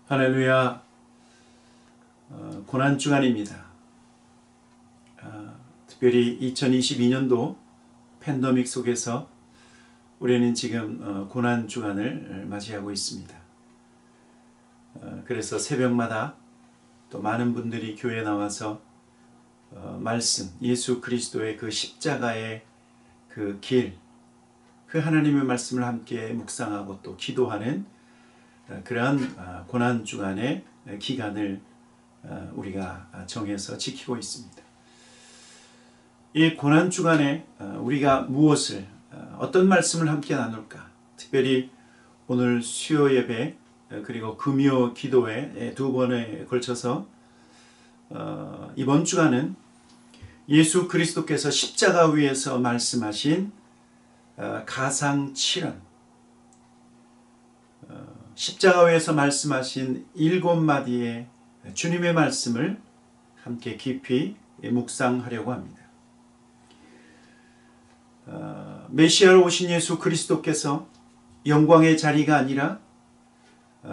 할렐루야. 고난주간입니다. 특별히 2022년도 팬데믹 속에서 우리는 지금 고난주간을 맞이하고 있습니다. 그래서 새벽마다 또 많은 분들이 교회에 나와서 말씀, 예수 그리스도의 그 십자가의 그 길, 그 하나님의 말씀을 함께 묵상하고 또 기도하는 그러한 고난주간의 기간을 우리가 정해서 지키고 있습니다. 이 고난주간에 우리가 무엇을, 어떤 말씀을 함께 나눌까? 특별히 오늘 수요 예배 그리고 금요 기도회 두 번에 걸쳐서 이번 주간은 예수 그리스도께서 십자가 위에서 말씀하신 가상 7원, 십자가 위에서 말씀하신 7마디의 주님의 말씀을 함께 깊이 묵상하려고 합니다. 메시아로 오신 예수 그리스도께서 영광의 자리가 아니라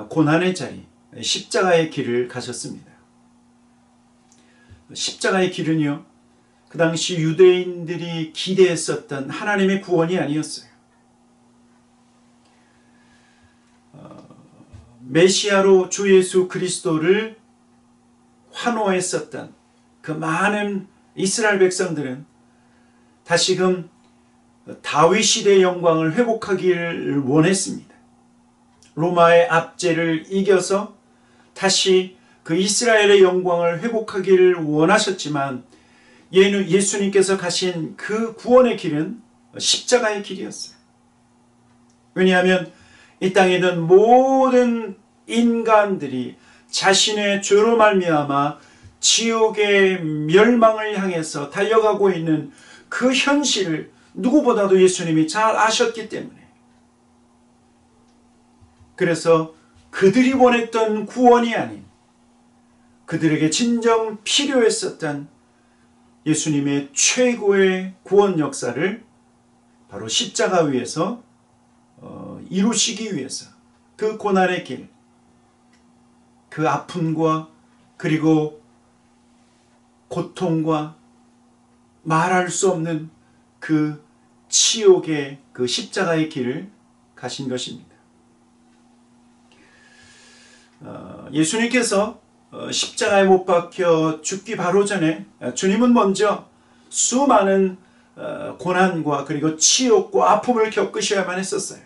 고난의 자리, 십자가의 길을 가셨습니다. 십자가의 길은요, 그 당시 유대인들이 기대했었던 하나님의 구원이 아니었어요. 메시아로 주 예수 그리스도를 환호했었던 그 많은 이스라엘 백성들은 다시금 다윗 시대의 영광을 회복하기를 원했습니다. 로마의 압제를 이겨서 다시 그 이스라엘의 영광을 회복하기를 원하셨지만 예수님께서 가신 그 구원의 길은 십자가의 길이었어요. 왜냐하면 이 땅에 있는 모든 인간들이 자신의 죄로 말미암아 지옥의 멸망을 향해서 달려가고 있는 그 현실을 누구보다도 예수님이 잘 아셨기 때문에, 그래서 그들이 원했던 구원이 아닌 그들에게 진정 필요했었던 예수님의 최고의 구원 역사를 바로 십자가 위에서 이루시기 위해서 그 고난의 길, 그 아픔과 그리고 고통과 말할 수 없는 그 치욕의 그 십자가의 길을 가신 것입니다. 예수님께서 십자가에 못 박혀 죽기 바로 전에 주님은 먼저 수많은 고난과 그리고 치욕과 아픔을 겪으셔야만 했었어요.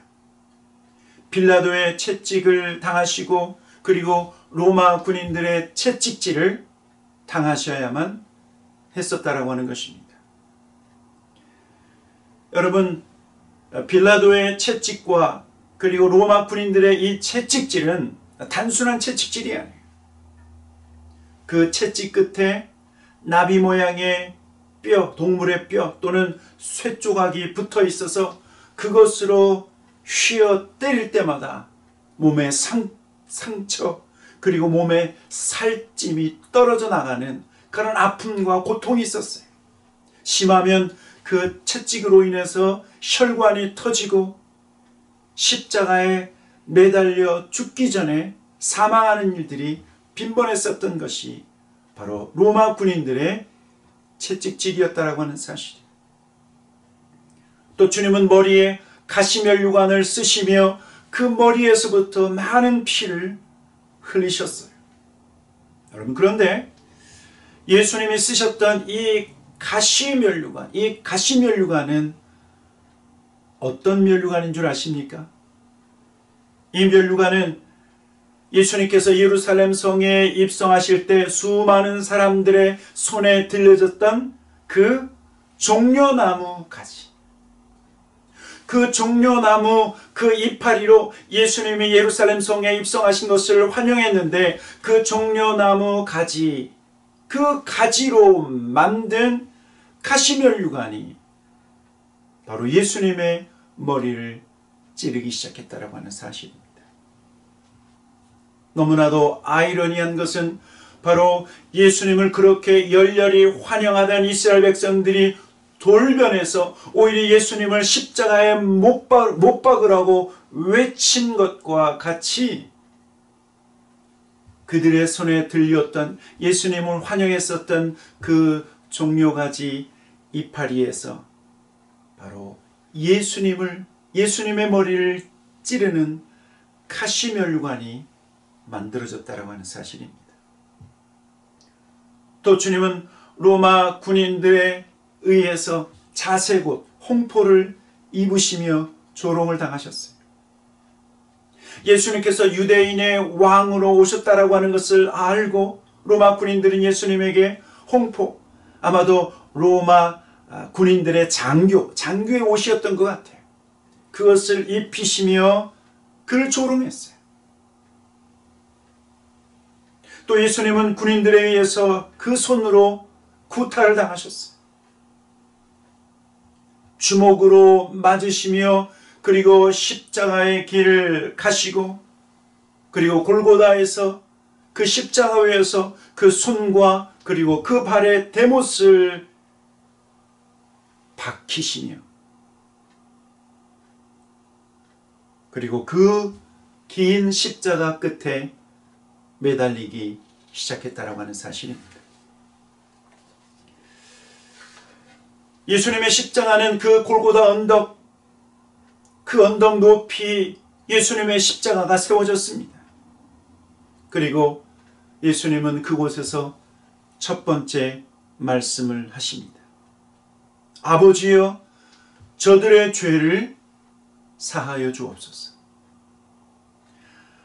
빌라도의 채찍을 당하시고 그리고 로마 군인들의 채찍질을 당하셔야만 했었다라고 하는 것입니다. 여러분, 빌라도의 채찍과 그리고 로마 군인들의 이 채찍질은 단순한 채찍질이 아니에요. 그 채찍 끝에 나비 모양의 뼈, 동물의 뼈 또는 쇠 조각이 붙어 있어서 그것으로 휘어 때릴 때마다 몸에 상처 그리고 몸에 살찜이 떨어져 나가는 그런 아픔과 고통이 있었어요. 심하면 그 채찍으로 인해서 혈관이 터지고 십자가에 매달려 죽기 전에 사망하는 일들이 빈번했었던 것이 바로 로마 군인들의 채찍질이었다라고 하는 사실이에요. 또 주님은 머리에 가시면류관을 쓰시며 그 머리에서부터 많은 피를 흘리셨어요. 여러분, 그런데 예수님이 쓰셨던 이 가시면류관, 이 가시면류관은 어떤 면류관인 줄 아십니까? 이 면류관은 예수님께서 예루살렘 성에 입성하실 때 수많은 사람들의 손에 들려졌던 그 종려나무 가지, 그 종려나무 그 이파리로 예수님이 예루살렘 성에 입성하신 것을 환영했는데, 그 종려나무 가지, 그 가지로 만든 가시면류관이 바로 예수님의 머리를 찌르기 시작했다라고 하는 사실입니다. 너무나도 아이러니한 것은 바로 예수님을 그렇게 열렬히 환영하던 이스라엘 백성들이 돌변해서 오히려 예수님을 십자가에 못 박으라고 외친 것과 같이 그들의 손에 들렸던 예수님을 환영했었던 그 종려가지 이파리에서 바로 예수님의 머리를 찌르는 가시멸관이 만들어졌다라고 하는 사실입니다. 또 주님은 로마 군인들에 의해서 자색 옷, 홍포를 입으시며 조롱을 당하셨어요. 예수님께서 유대인의 왕으로 오셨다라고 하는 것을 알고 로마 군인들은 예수님에게 홍포, 아마도 로마 군인들의 장교의 옷이었던 것 같아요. 그것을 입히시며 그를 조롱했어요. 또 예수님은 군인들에 의해서 그 손으로 구타를 당하셨어요. 주먹으로 맞으시며 그리고 십자가의 길을 가시고 그리고 골고다에서 그 십자가 위에서 그 손과 그리고 그 발의 대못을 박히시며 그리고 그 긴 십자가 끝에 매달리기 시작했다라고 하는 사실입니다. 예수님의 십자가는 그 골고다 언덕, 그 언덕 높이 예수님의 십자가가 세워졌습니다. 그리고 예수님은 그곳에서 첫 번째 말씀을 하십니다. 아버지여, 저들의 죄를 사하여 주옵소서.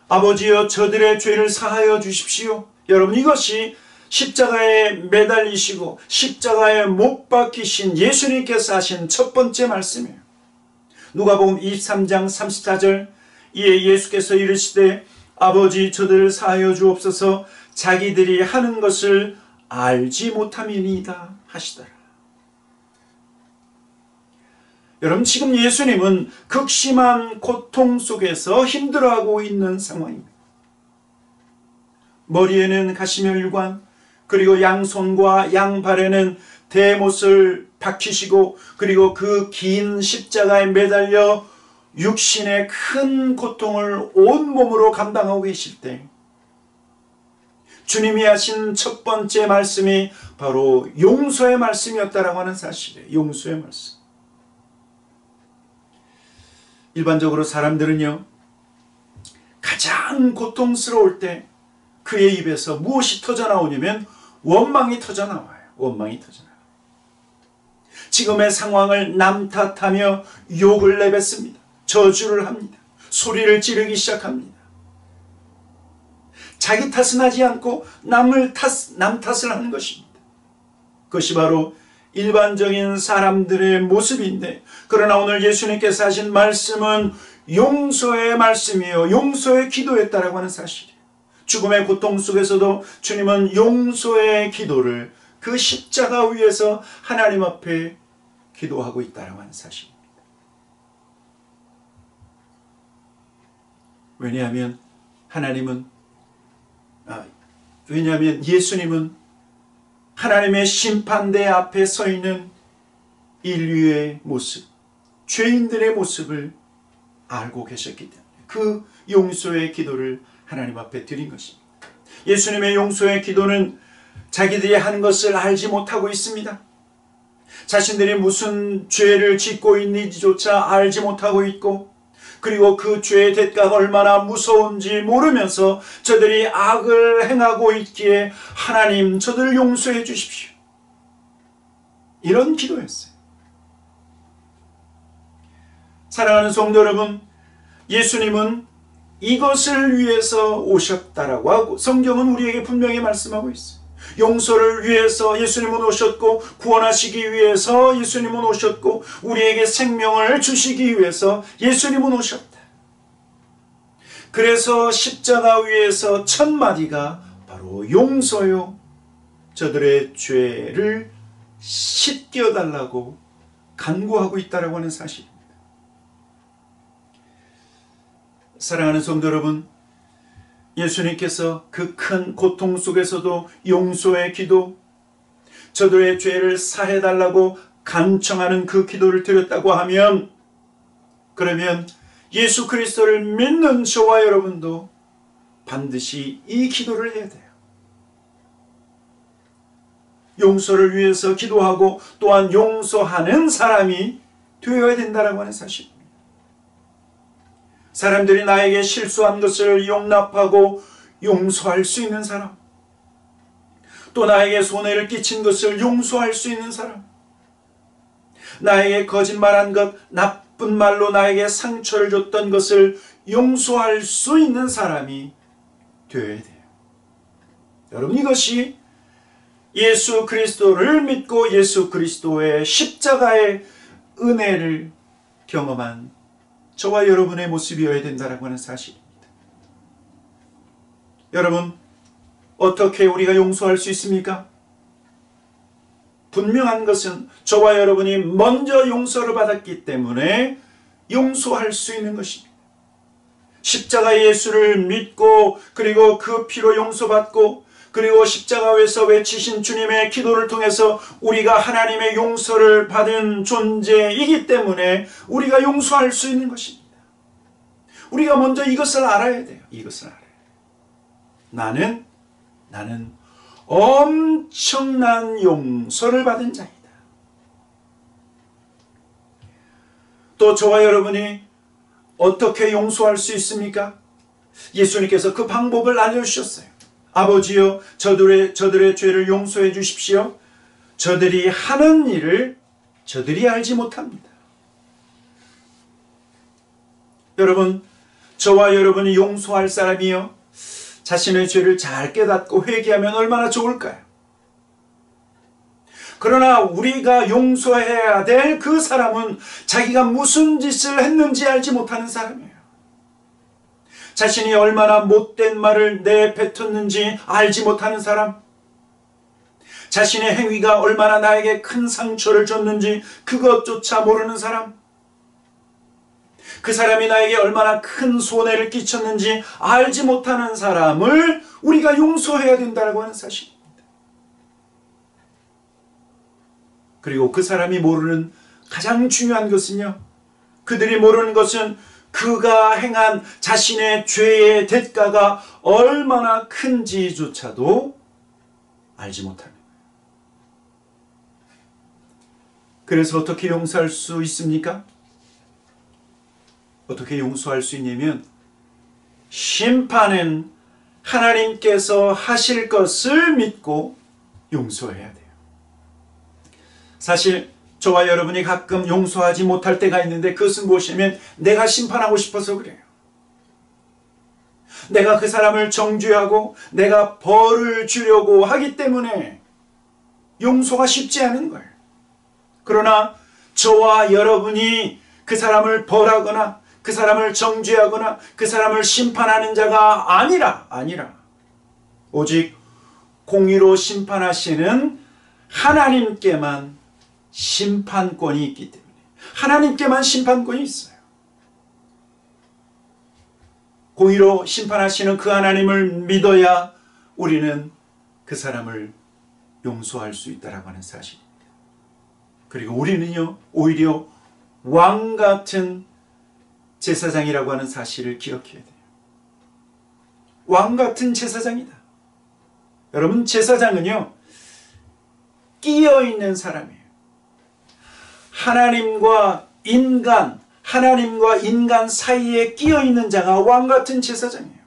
아버지여, 저들의 죄를 사하여 주십시오. 여러분, 이것이 십자가에 매달리시고 십자가에 못 박히신 예수님께서 하신 첫 번째 말씀이에요. 누가복음 23장 34절, 이에 예수께서 이르시되 아버지, 저들을 사하여 주옵소서, 자기들이 하는 것을 알지 못함이니이다 하시더라. 여러분, 지금 예수님은 극심한 고통 속에서 힘들어하고 있는 상황입니다. 머리에는 가시멸관, 그리고 양손과 양발에는 대못을 박히시고 그리고 그 긴 십자가에 매달려 육신의 큰 고통을 온몸으로 감당하고 계실 때 주님이 하신 첫 번째 말씀이 바로 용서의 말씀이었다라고 하는 사실이에요. 용서의 말씀. 일반적으로 사람들은요, 가장 고통스러울 때 그의 입에서 무엇이 터져나오냐면 원망이 터져나와요. 원망이 터져나와요. 지금의 상황을 남 탓하며 욕을 내뱉습니다. 저주를 합니다. 소리를 지르기 시작합니다. 자기 탓은 하지 않고 남 탓을 하는 것입니다. 그것이 바로 일반적인 사람들의 모습인데, 그러나 오늘 예수님께서 하신 말씀은 용서의 말씀이요, 용서의 기도였다라고 하는 사실이에요. 죽음의 고통 속에서도 주님은 용서의 기도를 그 십자가 위에서 하나님 앞에 기도하고 있다라고 하는 사실입니다. 왜냐하면 예수님은 하나님의 심판대 앞에 서 있는 인류의 모습, 죄인들의 모습을 알고 계셨기 때문에 그 용서의 기도를 하나님 앞에 드린 것입니다. 예수님의 용서의 기도는 자기들이 하는 것을 알지 못하고 있습니다. 자신들이 무슨 죄를 짓고 있는지조차 알지 못하고 있고, 그리고 그 죄의 대가가 얼마나 무서운지 모르면서 저들이 악을 행하고 있기에 하나님, 저들을 용서해 주십시오. 이런 기도였어요. 사랑하는 성도 여러분, 예수님은 이것을 위해서 오셨다라고 하고 성경은 우리에게 분명히 말씀하고 있어요. 용서를 위해서 예수님은 오셨고, 구원하시기 위해서 예수님은 오셨고, 우리에게 생명을 주시기 위해서 예수님은 오셨다. 그래서 십자가 위에서 첫 마디가 바로 용서요, 저들의 죄를 씻겨달라고 간구하고 있다라고 하는 사실입니다. 사랑하는 성도 여러분, 예수님께서 그 큰 고통 속에서도 용서의 기도, 저들의 죄를 사해달라고 간청하는 그 기도를 드렸다고 하면, 그러면 예수 그리스도를 믿는 저와 여러분도 반드시 이 기도를 해야 돼요. 용서를 위해서 기도하고 또한 용서하는 사람이 되어야 된다라고 하는 사실입니다. 사람들이 나에게 실수한 것을 용납하고 용서할 수 있는 사람, 또 나에게 손해를 끼친 것을 용서할 수 있는 사람, 나에게 거짓말한 것, 나쁜 말로 나에게 상처를 줬던 것을 용서할 수 있는 사람이 되어야 돼요. 여러분, 이것이 예수 그리스도를 믿고 예수 그리스도의 십자가의 은혜를 경험한 저와 여러분의 모습이어야 된다고 하는 사실입니다. 여러분, 어떻게 우리가 용서할 수 있습니까? 분명한 것은 저와 여러분이 먼저 용서를 받았기 때문에 용서할 수 있는 것입니다. 십자가 예수를 믿고 그리고 그 피로 용서받고 그리고 십자가에서 외치신 주님의 기도를 통해서 우리가 하나님의 용서를 받은 존재이기 때문에 우리가 용서할 수 있는 것입니다. 우리가 먼저 이것을 알아야 돼요. 이것을 알아야 돼요. 나는 엄청난 용서를 받은 자이다. 또 저와 여러분이 어떻게 용서할 수 있습니까? 예수님께서 그 방법을 알려주셨어요. 아버지여, 저들의 죄를 용서해 주십시오. 저들이 하는 일을 저들이 알지 못합니다. 여러분, 저와 여러분이 용서할 사람이요, 자신의 죄를 잘 깨닫고 회개하면 얼마나 좋을까요? 그러나 우리가 용서해야 될 그 사람은 자기가 무슨 짓을 했는지 알지 못하는 사람이에요. 자신이 얼마나 못된 말을 내뱉었는지 알지 못하는 사람, 자신의 행위가 얼마나 나에게 큰 상처를 줬는지 그것조차 모르는 사람, 그 사람이 나에게 얼마나 큰 손해를 끼쳤는지 알지 못하는 사람을 우리가 용서해야 된다고 하는 사실입니다. 그리고 그 사람이 모르는 가장 중요한 것은요, 그들이 모르는 것은 그가 행한 자신의 죄의 대가가 얼마나 큰지조차도 알지 못합니다. 그래서 어떻게 용서할 수 있습니까? 어떻게 용서할 수 있냐면, 심판은 하나님께서 하실 것을 믿고 용서해야 돼요. 사실 저와 여러분이 가끔 용서하지 못할 때가 있는데, 그것은 무엇이냐면 내가 심판하고 싶어서 그래요. 내가 그 사람을 정죄하고 내가 벌을 주려고 하기 때문에 용서가 쉽지 않은 거예요. 그러나 저와 여러분이 그 사람을 벌하거나 그 사람을 정죄하거나 그 사람을 심판하는 자가 아니라 오직 공의로 심판하시는 하나님께만 심판권이 있기 때문에, 하나님께만 심판권이 있어요. 공의로 심판하시는 그 하나님을 믿어야 우리는 그 사람을 용서할 수 있다라고 하는 사실입니다. 그리고 우리는요, 오히려 왕 같은 제사장이라고 하는 사실을 기억해야 돼요. 왕 같은 제사장이다. 여러분, 제사장은요, 끼어 있는 사람이에요. 하나님과 인간 사이에 끼어 있는 자가 왕 같은 제사장이에요.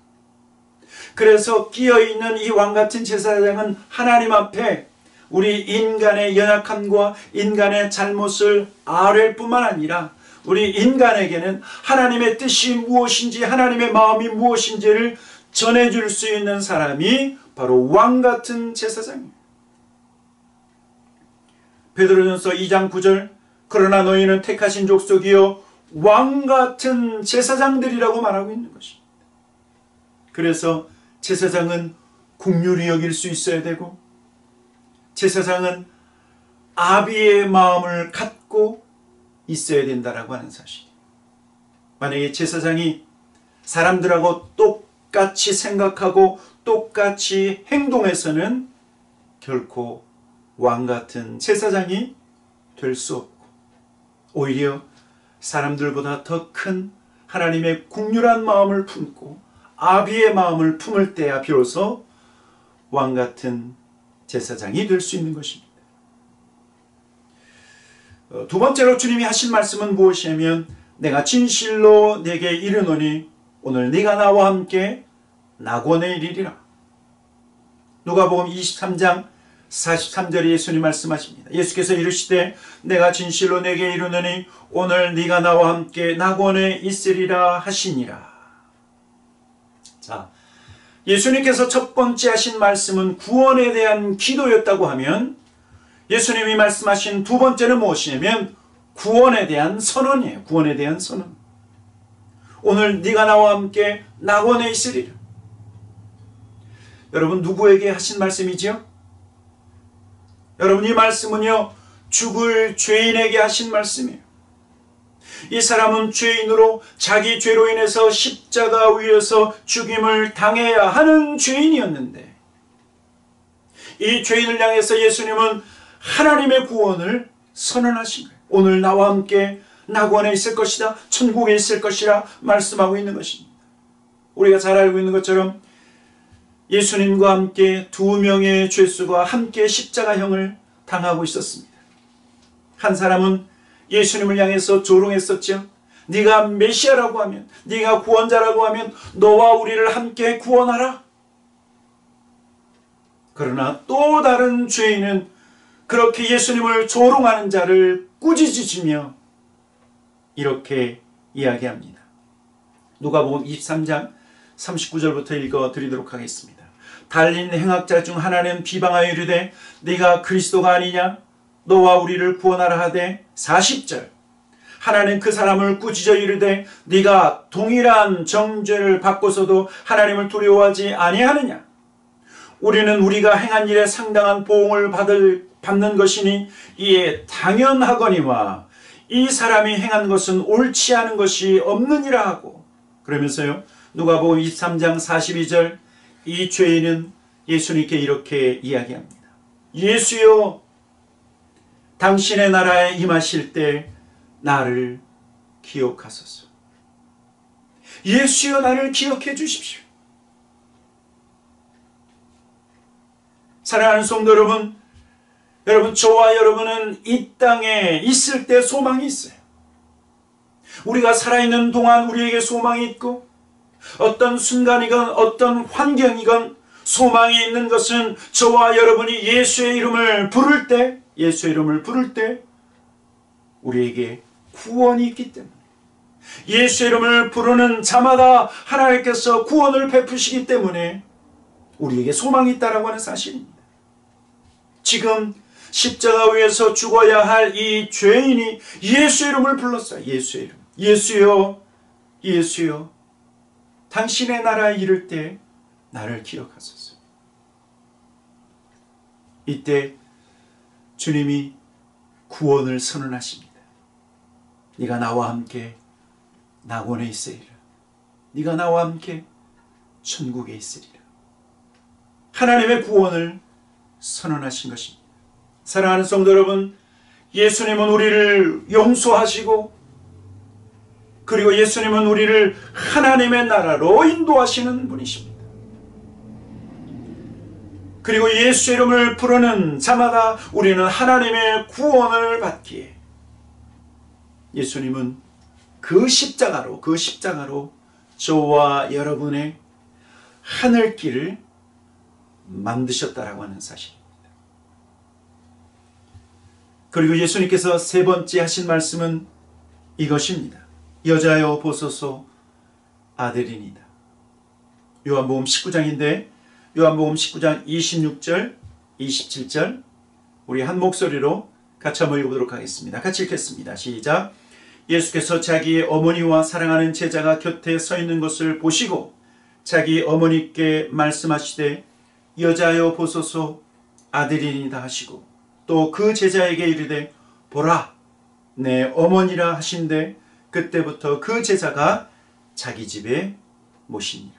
그래서 끼어 있는 이 왕 같은 제사장은 하나님 앞에 우리 인간의 연약함과 인간의 잘못을 아뢰일 뿐만 아니라 우리 인간에게는 하나님의 뜻이 무엇인지, 하나님의 마음이 무엇인지를 전해줄 수 있는 사람이 바로 왕 같은 제사장이에요. 베드로전서 2장 9절, 그러나 너희는 택하신 족속이요 왕 같은 제사장들이라고 말하고 있는 것입니다. 그래서 제사장은 긍휼히 여길 수 있어야 되고, 제사장은 아비의 마음을 갖고 있어야 된다라고 하는 사실. 만약에 제사장이 사람들하고 똑같이 생각하고 똑같이 행동해서는 결코 왕 같은 제사장이 될 수 없고, 오히려 사람들보다 더 큰 하나님의 긍휼한 마음을 품고 아비의 마음을 품을 때야 비로소 왕 같은 제사장이 될 수 있는 것입니다. 두 번째로 주님이 하신 말씀은 무엇이냐면 내가 진실로 내게 이르노니 오늘 네가 나와 함께 낙원에 이르리라. 누가복음 23장 43절에 예수님 말씀하십니다. 예수께서 이르시되 내가 진실로 내게 이르노니 오늘 네가 나와 함께 낙원에 있으리라 하시니라. 자, 예수님께서 첫 번째 하신 말씀은 구원에 대한 기도였다고 하면 예수님이 말씀하신 두 번째는 무엇이냐면 구원에 대한 선언이에요. 구원에 대한 선언. 오늘 네가 나와 함께 낙원에 있으리라. 여러분 누구에게 하신 말씀이지요? 여러분 이 말씀은요 죽을 죄인에게 하신 말씀이에요. 이 사람은 죄인으로 자기 죄로 인해서 십자가 위에서 죽임을 당해야 하는 죄인이었는데 이 죄인을 향해서 예수님은 하나님의 구원을 선언하신 거예요. 오늘 나와 함께 낙원에 있을 것이다. 천국에 있을 것이라 말씀하고 있는 것입니다. 우리가 잘 알고 있는 것처럼 예수님과 함께 두 명의 죄수가 함께 십자가형을 당하고 있었습니다. 한 사람은 예수님을 향해서 조롱했었죠. 네가 메시아라고 하면, 네가 구원자라고 하면 너와 우리를 함께 구원하라. 그러나 또 다른 죄인은 그렇게 예수님을 조롱하는 자를 꾸짖으시며 이렇게 이야기합니다. 누가복음 23장 39절부터 읽어드리도록 하겠습니다. 달린 행악자 중 하나는 비방하여 이르되 네가 그리스도가 아니냐? 너와 우리를 구원하라 하되 40절 하나는 그 사람을 꾸짖어 이르되 네가 동일한 정죄를 받고서도 하나님을 두려워하지 아니하느냐? 우리는 우리가 행한 일에 상당한 보응을 받는 것이니 이에 당연하거니와 이 사람이 행한 것은 옳지 않은 것이 없느니라 하고 그러면서요 누가복음 23장 42절 이 죄인은 예수님께 이렇게 이야기합니다. 예수여 당신의 나라에 임하실 때 나를 기억하소서. 예수여 나를 기억해 주십시오. 사랑하는 성도 여러분, 저와 여러분은 이 땅에 있을 때 소망이 있어요. 우리가 살아있는 동안 우리에게 소망이 있고 어떤 순간이건 어떤 환경이건 소망이 있는 것은 저와 여러분이 예수의 이름을 부를 때 우리에게 구원이 있기 때문에 예수의 이름을 부르는 자마다 하나님께서 구원을 베푸시기 때문에 우리에게 소망이 있다라고 하는 사실입니다. 지금 십자가 위에서 죽어야 할 이 죄인이 예수의 이름을 불렀어요. 예수의 이름. 예수여, 예수여, 당신의 나라에 이를 때 나를 기억하소서. 이때 주님이 구원을 선언하십니다. 네가 나와 함께 낙원에 있으리라. 네가 나와 함께 천국에 있으리라. 하나님의 구원을 선언하신 것입니다. 사랑하는 성도 여러분, 예수님은 우리를 용서하시고 그리고 예수님은 우리를 하나님의 나라로 인도하시는 분이십니다. 그리고 예수 이름을 부르는 자마다 우리는 하나님의 구원을 받기에 예수님은 그 십자가로 저와 여러분의 하늘길을 만드셨다라고 하는 사실입니다. 그리고 예수님께서 세 번째 하신 말씀은 이것입니다. 여자여 보소서 아들이니이다. 요한복음 19장인데 요한복음 19장 26절 27절 우리 한 목소리로 같이 한번 읽어보도록 하겠습니다. 같이 읽겠습니다. 시작. 예수께서 자기의 어머니와 사랑하는 제자가 곁에 서 있는 것을 보시고 자기 어머니께 말씀하시되 여자여 보소서 아들이니이다 하시고 또 그 제자에게 이르되 보라 내 어머니라 하신대 그때부터 그 제자가 자기 집에 모시니라.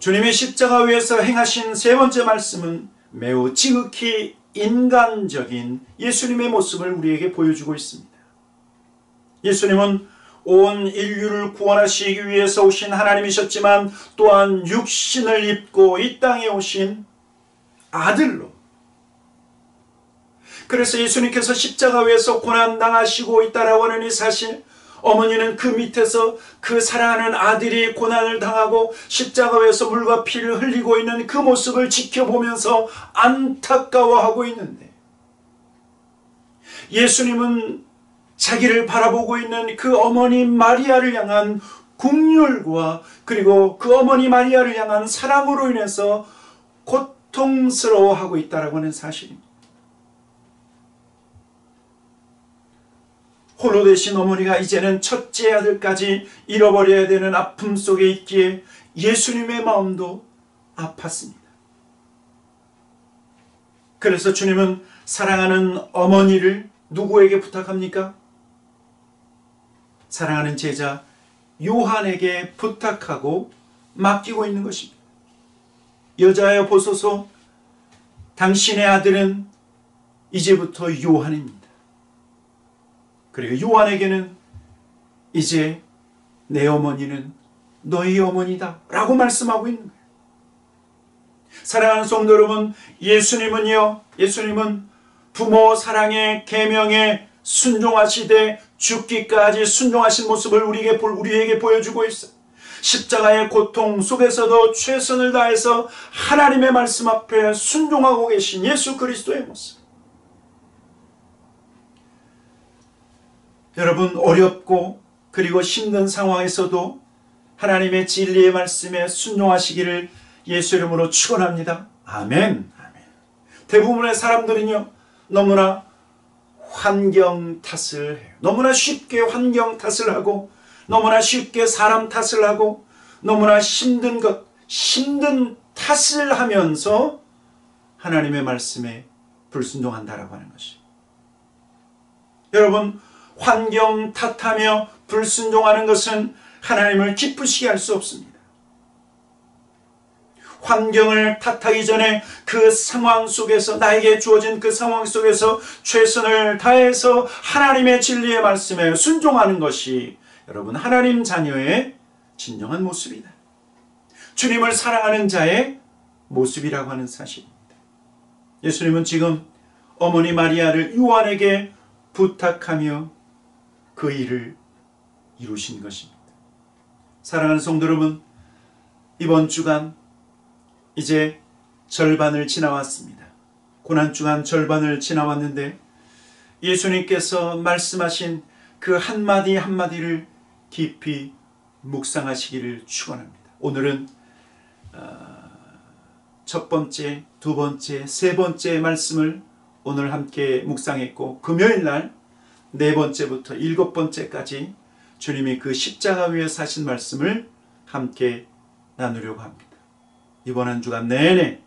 주님의 십자가 위에서 행하신 세 번째 말씀은 매우 지극히 인간적인 예수님의 모습을 우리에게 보여주고 있습니다. 예수님은 온 인류를 구원하시기 위해서 오신 하나님이셨지만 또한 육신을 입고 이 땅에 오신 아들로, 그래서 예수님께서 십자가 위에서 고난당하시고 있다라고 하는 이 사실, 어머니는 그 밑에서 그 사랑하는 아들이 고난을 당하고 십자가 위에서 물과 피를 흘리고 있는 그 모습을 지켜보면서 안타까워하고 있는데, 예수님은 자기를 바라보고 있는 그 어머니 마리아를 향한 긍휼과 그리고 그 어머니 마리아를 향한 사랑으로 인해서 고통스러워하고 있다라고 하는 사실입니다. 홀로 되신 어머니가 이제는 첫째 아들까지 잃어버려야 되는 아픔 속에 있기에 예수님의 마음도 아팠습니다. 그래서 주님은 사랑하는 어머니를 누구에게 부탁합니까? 사랑하는 제자 요한에게 부탁하고 맡기고 있는 것입니다. 여자여 보소서, 당신의 아들은 이제부터 요한입니다. 그리고 요한에게는 이제 내 어머니는 너희 어머니다 라고 말씀하고 있는 거예요. 사랑하는 성도 여러분, 예수님은 부모 사랑의 계명에 순종하시되 죽기까지 순종하신 모습을 우리에게 보여주고 있어요. 십자가의 고통 속에서도 최선을 다해서 하나님의 말씀 앞에 순종하고 계신 예수 그리스도의 모습. 여러분, 어렵고 그리고 힘든 상황에서도 하나님의 진리의 말씀에 순종하시기를 예수 이름으로 축원합니다. 아멘. 아멘. 대부분의 사람들은요, 너무나 환경 탓을 해요. 너무나 쉽게 환경 탓을 하고, 너무나 쉽게 사람 탓을 하고, 너무나 힘든 탓을 하면서 하나님의 말씀에 불순종한다라고 하는 것이. 여러분, 환경 탓하며 불순종하는 것은 하나님을 기쁘시게 할 수 없습니다. 환경을 탓하기 전에 그 상황 속에서, 나에게 주어진 그 상황 속에서 최선을 다해서 하나님의 진리의 말씀에 순종하는 것이 여러분 하나님 자녀의 진정한 모습이다. 주님을 사랑하는 자의 모습이라고 하는 사실입니다. 예수님은 지금 어머니 마리아를 요한에게 부탁하며 그 일을 이루신 것입니다. 사랑하는 성도 여러분, 이번 주간 이제 절반을 지나왔습니다. 고난주간 절반을 지나왔는데 예수님께서 말씀하신 그 한마디 한마디를 깊이 묵상하시기를 축원합니다. 오늘은 첫 번째, 두 번째, 세 번째 말씀을 오늘 함께 묵상했고, 금요일 날 네 번째부터 일곱 번째까지 주님이 그 십자가 위에 사신 말씀을 함께 나누려고 합니다. 이번 한 주간 내내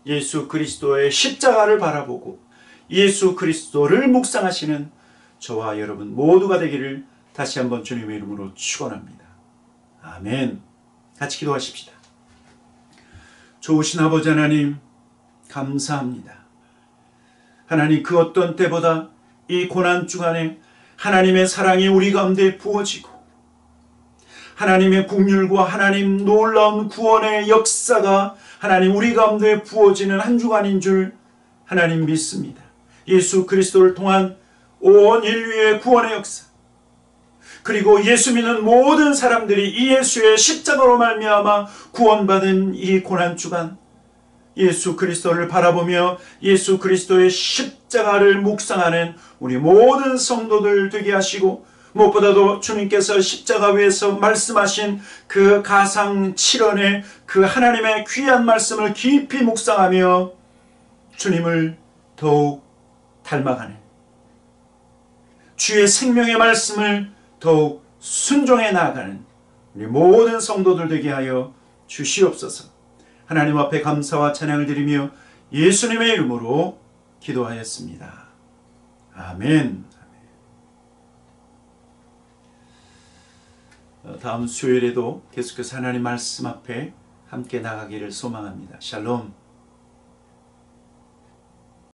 예수 그리스도의 십자가를 바라보고 예수 그리스도를 묵상하시는 저와 여러분 모두가 되기를 다시 한번 주님의 이름으로 축원합니다. 아멘. 같이 기도하십시다. 좋으신 아버지 하나님, 감사합니다. 하나님, 그 어떤 때보다 이 고난 주간에 하나님의 사랑이 우리 가운데 부어지고 하나님의 긍휼과 하나님 놀라운 구원의 역사가 하나님 우리 가운데 부어지는 한 주간인 줄 하나님 믿습니다. 예수 그리스도를 통한 온 인류의 구원의 역사, 그리고 예수 믿는 모든 사람들이 이 예수의 십자가로 말미암아 구원받은 이 고난 주간, 예수 그리스도를 바라보며 예수 그리스도의 십자가를 묵상하는 우리 모든 성도들 되게 하시고, 무엇보다도 주님께서 십자가 위에서 말씀하신 그 가상 7원의 그 하나님의 귀한 말씀을 깊이 묵상하며 주님을 더욱 닮아가는, 주의 생명의 말씀을 더욱 순종해 나아가는 우리 모든 성도들 되게 하여 주시옵소서. 하나님 앞에 감사와 찬양을 드리며 예수님의 이름으로 기도하였습니다. 아멘. 다음 수요일에도 계속해서 하나님 말씀 앞에 함께 나가기를 소망합니다. 샬롬.